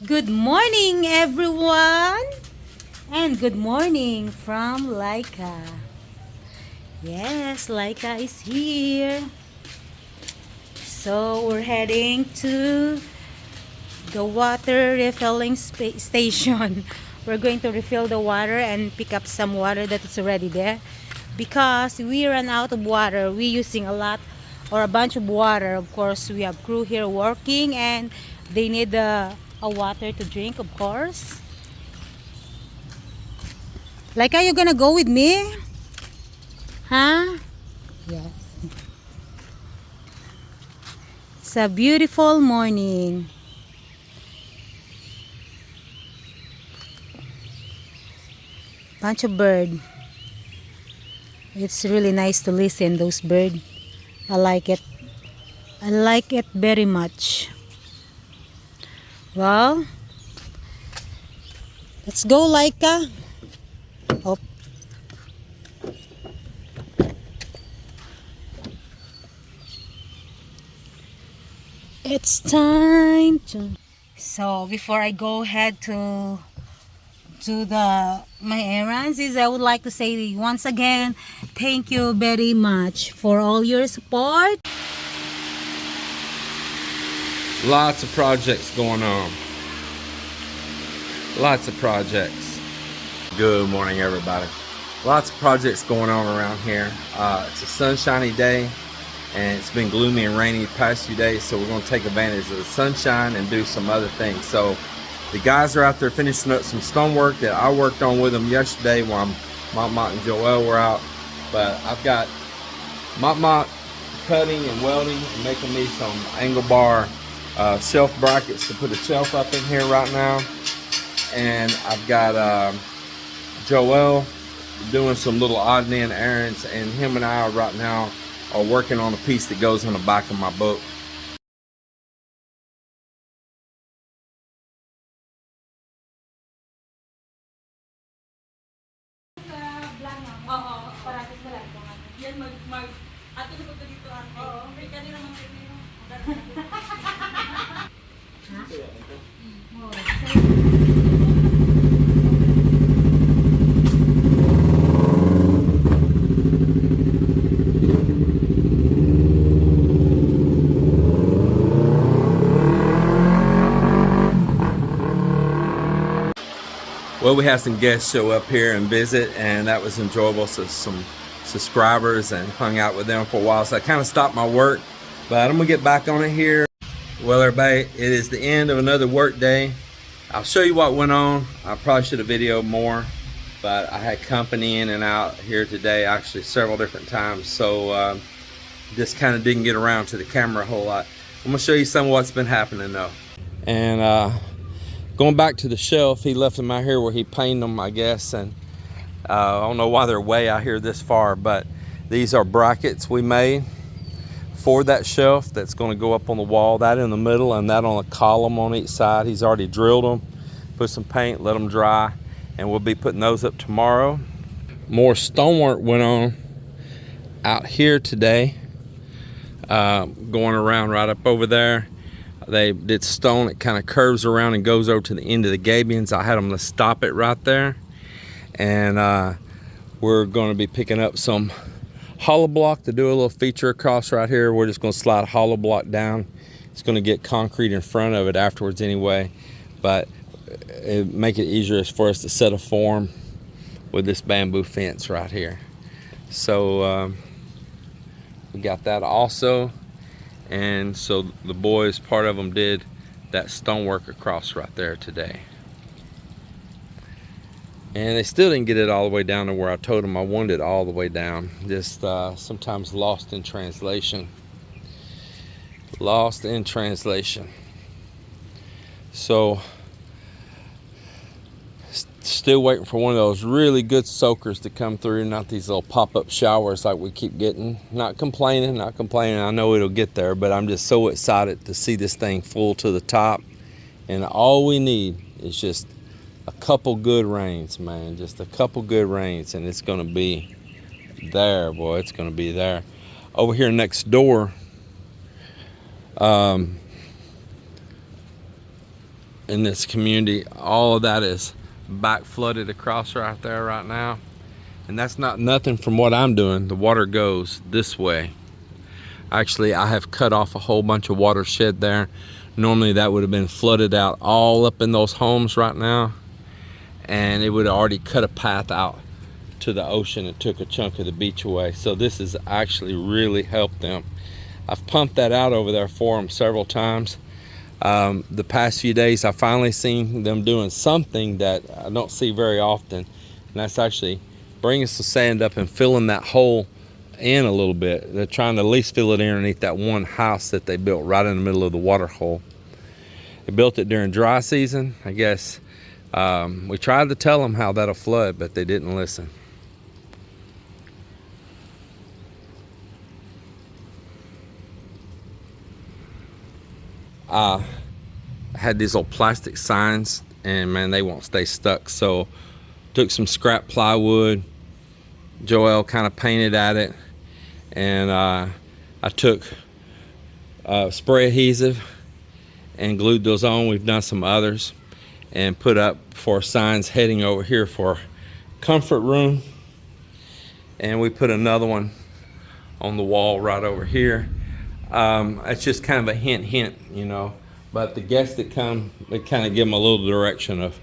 Good morning, everyone, and good morning from Laika. Yes, Laika is here. So we're heading to the water refilling station. We're going to refill the water and pick up some water that is already there because we ran out of water. We're using a lot or a bunch of water. Of course, we have crew here working and they need a water to drink, of course. Like, are you gonna go with me? Huh? Yeah. It's a beautiful morning. Bunch of bird. It's really nice to listen those bird. I like it. I like it very much. Well, let's go, Laika. Oh, it's time to. So before I go ahead to the my errands, is I would like to say once again, thank you very much for all your support. Lots of projects going on. Lots of projects. Good morning, everybody. Lots of projects going on around here. It's a sunshiny day, and it's been gloomy and rainy the past few days, so we're going to take advantage of the sunshine and do some other things. So the guys are out there finishing up some stonework that I worked on with them yesterday while Mont and Joel were out. But I've got Mont cutting and welding and making me some angle bar shelf brackets to put a shelf up in here right now. And I've got Joel doing some little odd and end errands, and him and I right now are working on a piece that goes on the back of my book. Well, we had some guests show up here and visit, and that was enjoyable. So some subscribers, and hung out with them for a while. So I kind of stopped my work, but I'm gonna get back on it here. Well, everybody, it is the end of another work day. I'll show you what went on. I probably should have videoed more, but I had company in and out here today, actually several different times. So just kind of didn't get around to the camera a whole lot. I'm gonna show you some of what's been happening though. And going back to the shelf, he left them out here where he painted them, I guess. And I don't know why they're way out here this far, but these are brackets we made for that shelf that's going to go up on the wall, that in the middle and that on a column on each side. He's already drilled them, put some paint, let them dry, and we'll be putting those up tomorrow. More stonework went on out here today, going around right up over there. They did stone. It kind of curves around and goes over to the end of the gabions. I had them to stop it right there. And we're going to be picking up some hollow block to do a little feature across right here. We're just going to slide a hollow block down. It's going to get concrete in front of it afterwards anyway, but it make it easier for us to set a form with this bamboo fence right here. So we got that also. And so the boys, part of them did that stonework across right there today. And they still didn't get it all the way down to where I told them I wanted it all the way down. Just sometimes lost in translation. Lost in translation. So still waiting for one of those really good soakers to come through, not these little pop-up showers like we keep getting. Not complaining. I know it'll get there, but I'm just so excited to see this thing full to the top. And all we need is just a couple good rains, man. Just a couple good rains, and it's gonna be there, boy. It's gonna be there. Over here next door, in this community. All of that is back flooded across right there right now. And that's not nothing from what I'm doing. The water goes this way. Actually, I have cut off a whole bunch of watershed there. Normally that would have been flooded out all up in those homes right now, and it would have already cut a path out to the ocean and took a chunk of the beach away. So this has actually really helped them. I've pumped that out over there for them several times. The past few days I finally seen them doing something that I don't see very often, and that's actually bringing some sand up and filling that hole in a little bit. They're trying to at least fill it in underneath that one house that they built right in the middle of the water hole. They built it during dry season. I guess we tried to tell them how that'll flood, but they didn't listen. I had these old plastic signs, and man, they won't stay stuck. So took some scrap plywood. Joel kind of painted at it, and I took spray adhesive and glued those on. We've done some others and put up for signs heading over here for comfort room, and we put another one on the wall right over here. It's just kind of a hint, you know, but the guests that come, they kind of give them a little direction of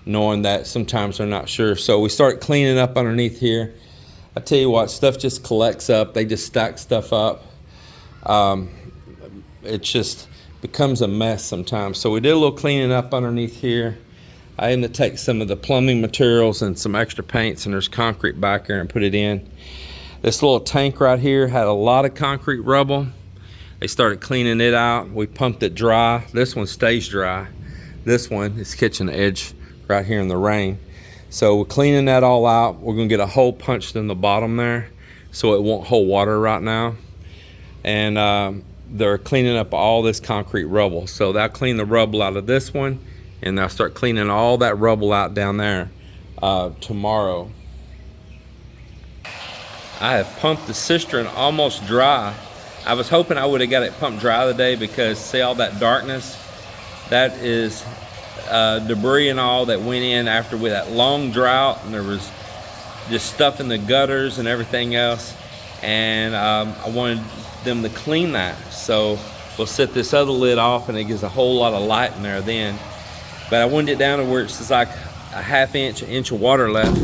knowing that sometimes they're not sure. So we start cleaning up underneath here. I tell you what, stuff just collects up. They just stack stuff up. It just becomes a mess sometimes. So we did a little cleaning up underneath here. I had to take some of the plumbing materials and some extra paints, and there's concrete back here, and put it in. This little tank right here had a lot of concrete rubble. They started cleaning it out. We pumped it dry. This one stays dry. This one is catching the edge right here in the rain. So we're cleaning that all out. We're gonna get a hole punched in the bottom there so it won't hold water right now. And they're cleaning up all this concrete rubble. So they'll clean the rubble out of this one, and they'll start cleaning all that rubble out down there tomorrow. I have pumped the cistern almost dry. I was hoping I would have got it pumped dry today, because see all that darkness? That is debris and all that went in after with that long drought, and there was just stuff in the gutters and everything else, and I wanted them to clean that. So we'll set this other lid off, and it gives a whole lot of light in there then. But I wanted it down to where it's just like a half inch, an inch of water left.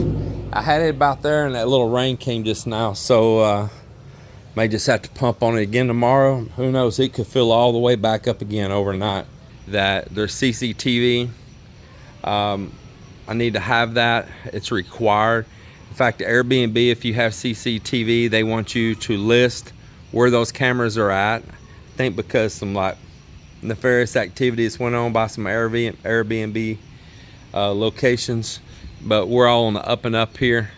I had it about there, and that little rain came just now, so may just have to pump on it again tomorrow. Who knows, it could fill all the way back up again overnight. That there's CCTV. I need to have that. It's required. In fact, Airbnb, if you have CCTV, they want you to list where those cameras are at. I think because some like nefarious activities went on by some Airbnb locations, but we're all on the up and up here.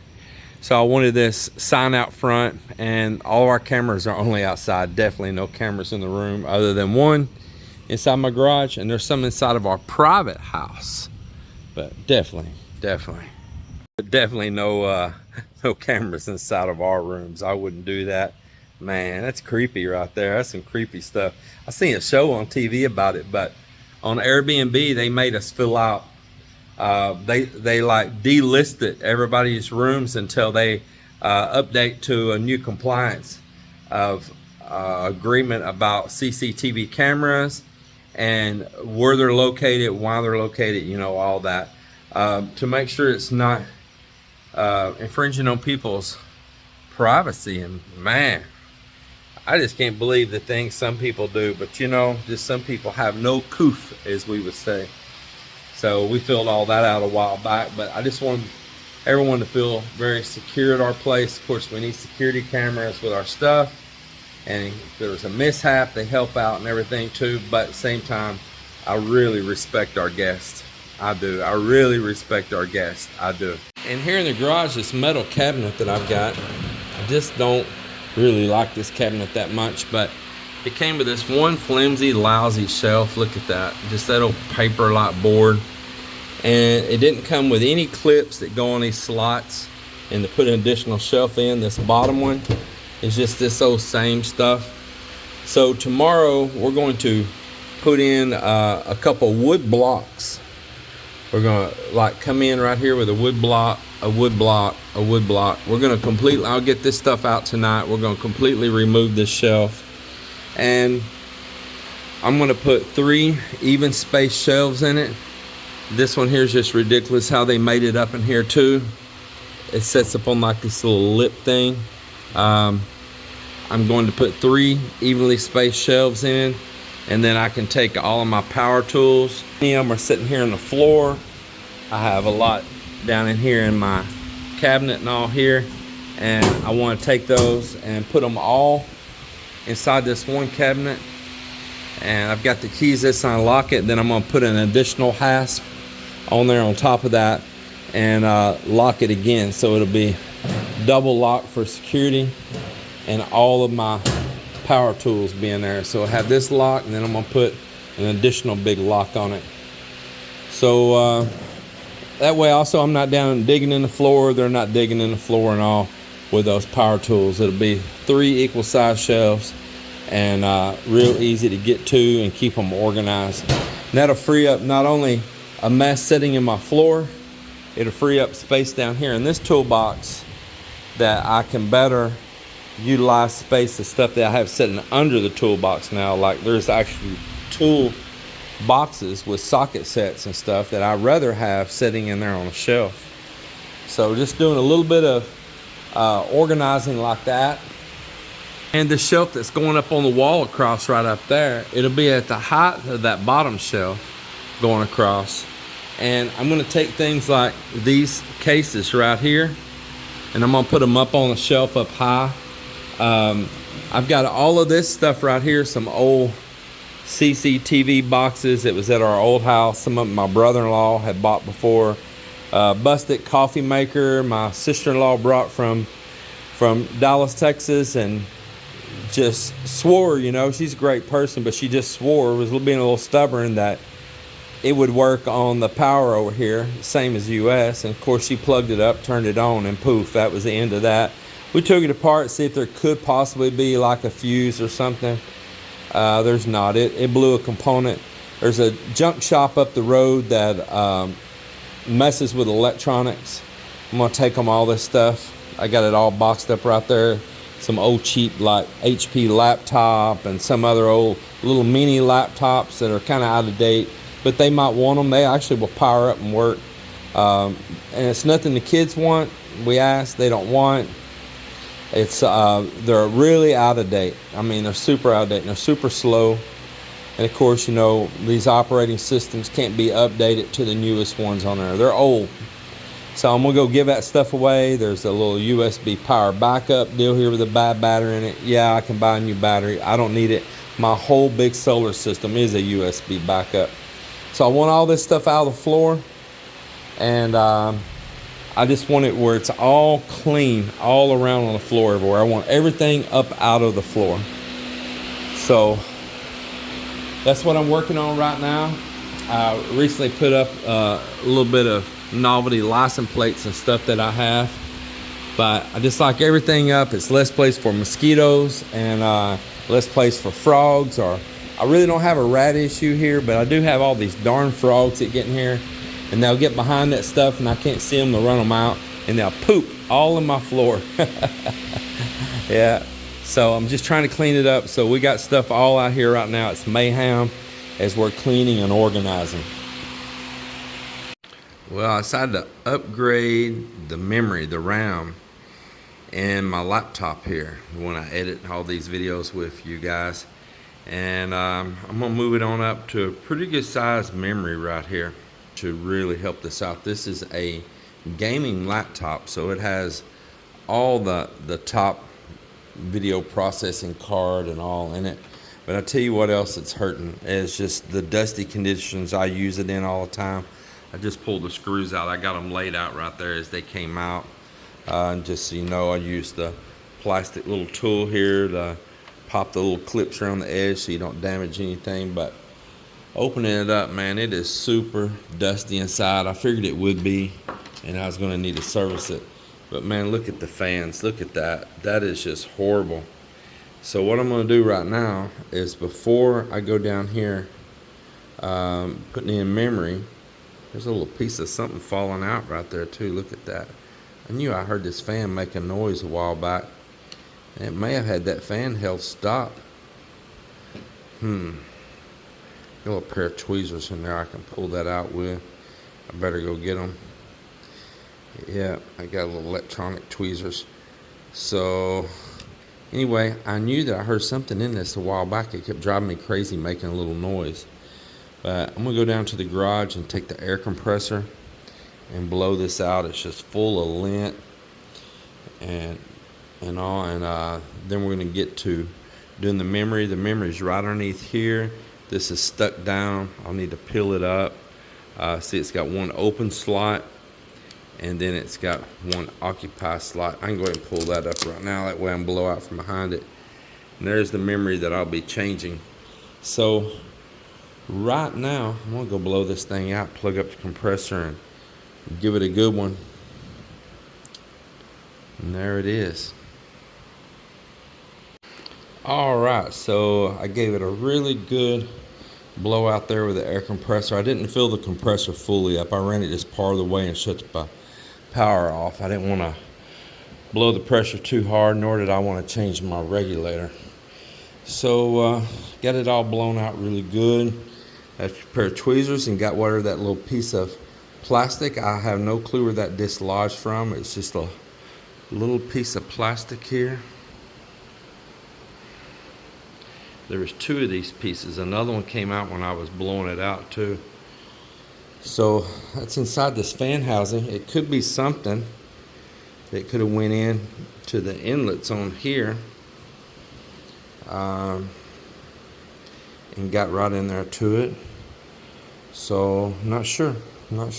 So I wanted this sign out front, and all of our cameras are only outside. Definitely no cameras in the room other than one inside my garage, and there's some inside of our private house. But definitely no no cameras inside of our rooms. I wouldn't do that. Man, that's creepy right there. That's some creepy stuff. I seen a show on TV about it, but on Airbnb they made us fill out. They like delisted everybody's rooms until they update to a new compliance of agreement about CCTV cameras and where they're located, why they're located, you know, all that, to make sure it's not infringing on people's privacy. And man, I just can't believe the things some people do. But you know, just some people have no coof, as we would say. So we filled all that out a while back, but I just want everyone to feel very secure at our place. Of course, we need security cameras with our stuff, and if there's a mishap, they help out and everything too. But at the same time, I really respect our guests. I do. I really respect our guests. I do. And here in the garage, this metal cabinet that I've got, I just don't really like this cabinet that much, but it came with this one flimsy, lousy shelf. Look at that. Just that old paper-like board. And it didn't come with any clips that go on these slots and to put an additional shelf in. This bottom one is just this old same stuff. So tomorrow we're going to put in a couple wood blocks. We're gonna like come in right here with a wood block, a wood block, a wood block. We're gonna completely, I'll get this stuff out tonight. We're gonna completely remove this shelf, and I'm gonna put 3 even spaced shelves in it. This one here is just ridiculous how they made it up in here too. It sets up on like this little lip thing. I'm going to put 3 evenly spaced shelves in, and then I can take all of my power tools. Many of them are sitting here on the floor. I have a lot down in here in my cabinet and all here, and I want to take those and put them all inside this one cabinet. And I've got the keys this, and I lock it. Then I'm going to put an additional hasp on there on top of that and lock it again, so it'll be double lock for security, and all of my power tools be in there. So I have this lock, and then I'm gonna put an additional big lock on it. So that way also I'm not down digging in the floor. They're not digging in the floor and all with those power tools. It'll be 3 equal size shelves, and real easy to get to and keep them organized. And that'll free up not only a mess sitting in my floor, it'll free up space down here in this toolbox that I can better utilize space, the stuff that I have sitting under the toolbox now. Like there's actually tool boxes with socket sets and stuff that I'd rather have sitting in there on a shelf. So just doing a little bit of organizing like that. And the shelf that's going up on the wall across right up there, it'll be at the height of that bottom shelf going across. And I'm going to take things like these cases right here, and I'm going to put them up on the shelf up high. I've got all of this stuff right here, some old CCTV boxes. It was at our old house. Some of them my brother-in-law had bought before. Busted coffee maker my sister-in-law brought from Dallas, Texas, and just swore, you know, she's a great person, but she just swore, was being a little stubborn, that it would work on the power over here, same as US. And of course she plugged it up, turned it on, and poof, that was the end of that. We took it apart, see if there could possibly be like a fuse or something. There's not. It blew a component. There's a junk shop up the road that messes with electronics. I'm gonna take them all this stuff. I got it all boxed up right there. Some old cheap like HP laptop and some other old little mini laptops that are kind of out of date, but they might want them. They actually will power up and work. And it's nothing the kids want. We ask, they don't want. It's they're really out of date. I mean, they're super out of date and they're super slow. And of course, you know, these operating systems can't be updated to the newest ones on there. They're old. So I'm gonna go give that stuff away. There's a little USB power backup deal here with a bad battery in it. Yeah, I can buy a new battery. I don't need it. My whole big solar system is a USB backup. So I want all this stuff out of the floor, and I just want it where it's all clean all around on the floor everywhere. I want everything up out of the floor. So that's what I'm working on right now. I recently put up a little bit of novelty license plates and stuff that I have, but I just like everything up. It's less place for mosquitoes and less place for frogs. Or I really don't have a rat issue here, but I do have all these darn frogs that get in here, and they'll get behind that stuff and I can't see them. They'll run them out and they'll poop all in my floor. Yeah, so I'm just trying to clean it up. So we got stuff all out here right now. It's mayhem as we're cleaning and organizing. Well, I decided to upgrade the memory, the RAM, in my laptop here when I edit all these videos with you guys. And I'm gonna move it on up to a pretty good size memory right here to really help this out. This is a gaming laptop, so it has all the top video processing card and all in it. But I tell you what else it's hurting is just the dusty conditions I use it in all the time. I just pulled the screws out. I got them laid out right there as they came out. And just so you know, I used the plastic little tool here to pop the little clips around the edge so you don't damage anything. But opening it up, man, it is super dusty inside. I figured it would be, and I was gonna need to service it. But man, look at the fans, look at that. That is just horrible. So what I'm gonna do right now is, before I go down here putting in memory. There's a little piece of something falling out right there too. Look at that. I knew I heard this fan make a noise a while back. It may have had that fan held stop. Got a little pair of tweezers in there I can pull that out with. I better go get them. Yeah, I got a little electronic tweezers. So anyway, I knew that I heard something in this a while back. It kept driving me crazy, making a little noise. But I'm gonna go down to the garage and take the air compressor and blow this out. It's just full of lint and all. And then we're gonna get to doing the memory. The memory is right underneath here. This is stuck down. I'll need to peel it up. See, it's got one open slot, and then it's got one occupied slot. I can go ahead and pull that up right now. That way I can blow out from behind it. And there's the memory that I'll be changing. So right now, I'm gonna go blow this thing out, plug up the compressor, and give it a good one. And there it is. All right, so I gave it a really good blow out there with the air compressor. I didn't fill the compressor fully up. I ran it just part of the way and shut the power off. I didn't want to blow the pressure too hard, nor did I want to change my regulator. So got it all blown out really good. Got a pair of tweezers and got whatever that little piece of plastic. I have no clue where that dislodged from. It's just a little piece of plastic here. There was two of these pieces. Another one came out when I was blowing it out too. So that's inside this fan housing. It could be something that could have went in to the inlets on here and got right in there to it. So not sure. I've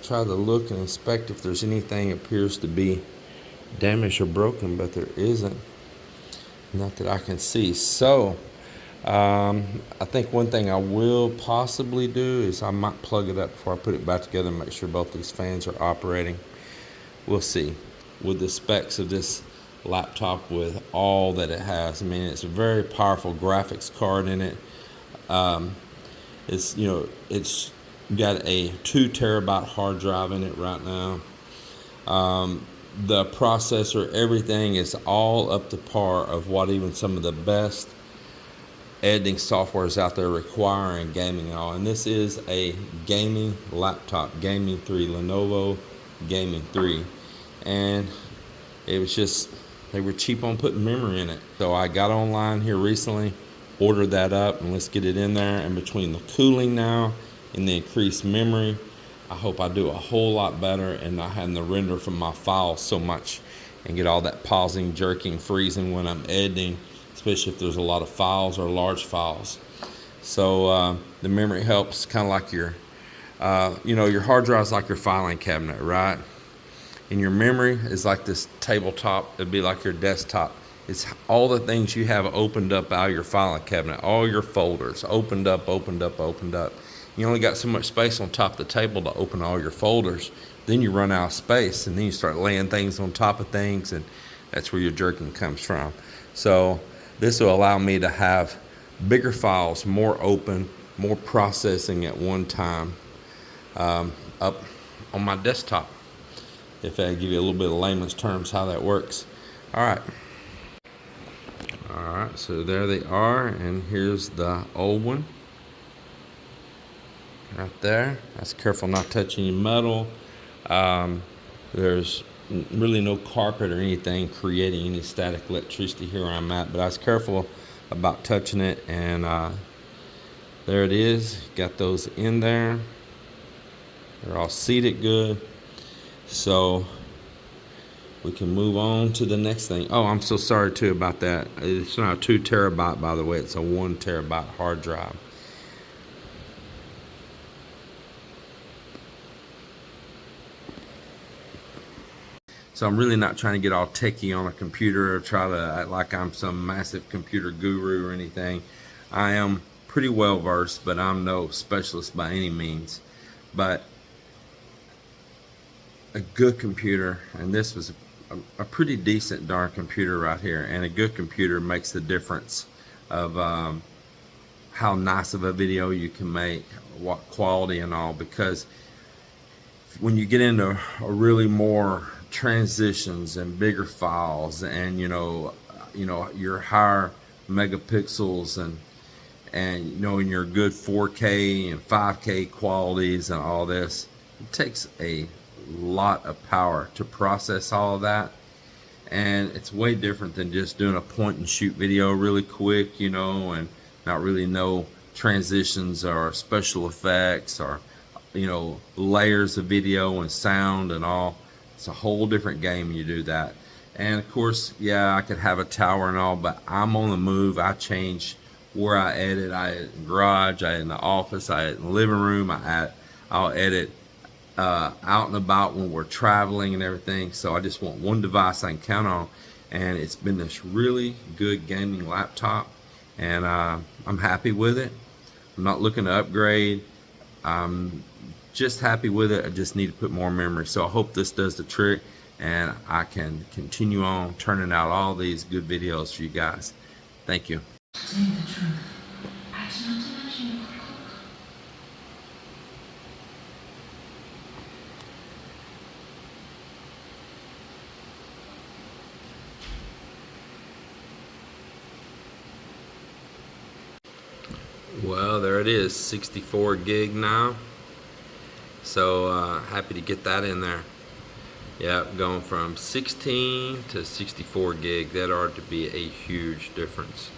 tried to look and inspect if there's anything appears to be damaged or broken, but there isn't. Not that I can see. So I think one thing I will possibly do is I might plug it up before I put it back together and make sure both these fans are operating. We'll see. With the specs of this laptop, with all that it has, I mean, it's a very powerful graphics card in it. It's got a 2 terabyte hard drive in it right now. The processor, everything is all up to par of what even some of the best editing softwares out there require in gaming and all. And this is a gaming laptop, Gaming 3, Lenovo Gaming 3. And it was just, they were cheap on putting memory in it. So I got online here recently, ordered that up, and let's get it in there. And between the cooling now and the increased memory, I hope I do a whole lot better and not having to render from my files so much and get all that pausing, jerking, freezing when I'm editing, especially if there's a lot of files or large files. So the memory helps, kind of like your hard drive is like your filing cabinet, right? And your memory is like this tabletop. It'd be like your desktop. It's all the things you have opened up out of your filing cabinet, all your folders opened up. You only got so much space on top of the table to open all your folders. Then you run out of space, and then you start laying things on top of things, and that's where your jerking comes from. So this will allow me to have bigger files, more open, more processing at one time up on my desktop. If I give you a little bit of layman's terms how that works. All right, so there they are, and here's the old one. Right there. That's careful not touching any metal. There's really no carpet or anything creating any static electricity here where I'm at, but I was careful about touching it, and there it is. Got those in there. They're all seated good. So we can move on to the next thing. Oh, I'm so sorry too about that. It's not a 2 terabyte, by the way. It's a 1 terabyte hard drive. So I'm really not trying to get all techie on a computer or try to act like I'm some massive computer guru or anything. I am pretty well versed, but I'm no specialist by any means. But a good computer, and this was a pretty decent darn computer right here, and a good computer makes the difference of how nice of a video you can make, what quality and all, because when you get into a really more transitions and bigger files, and your higher megapixels, and in your good 4K and 5K qualities and all this, it takes a lot of power to process all of that. And it's way different than just doing a point and shoot video really quick, and not really know transitions or special effects or layers of video and sound and all. It's a whole different game when you do that. And of course, yeah, I could have a tower and all, but I'm on the move. I change where I edit. I edit in the garage, I edit in the office, I edit in the living room, I'll edit out and about when we're traveling and everything. So I just want one device I can count on, and it's been this really good gaming laptop, and I'm happy with it. I'm not looking to upgrade. I'm just happy with it. I just need to put more memory. So I hope this does the trick, and I can continue on turning out all these good videos for you guys. Thank you. Saying the truth, I do not imagine you could cook. Well, there it is, 64 gig now. So happy to get that in there. Yeah, going from 16 to 64 gig, that ought to be a huge difference.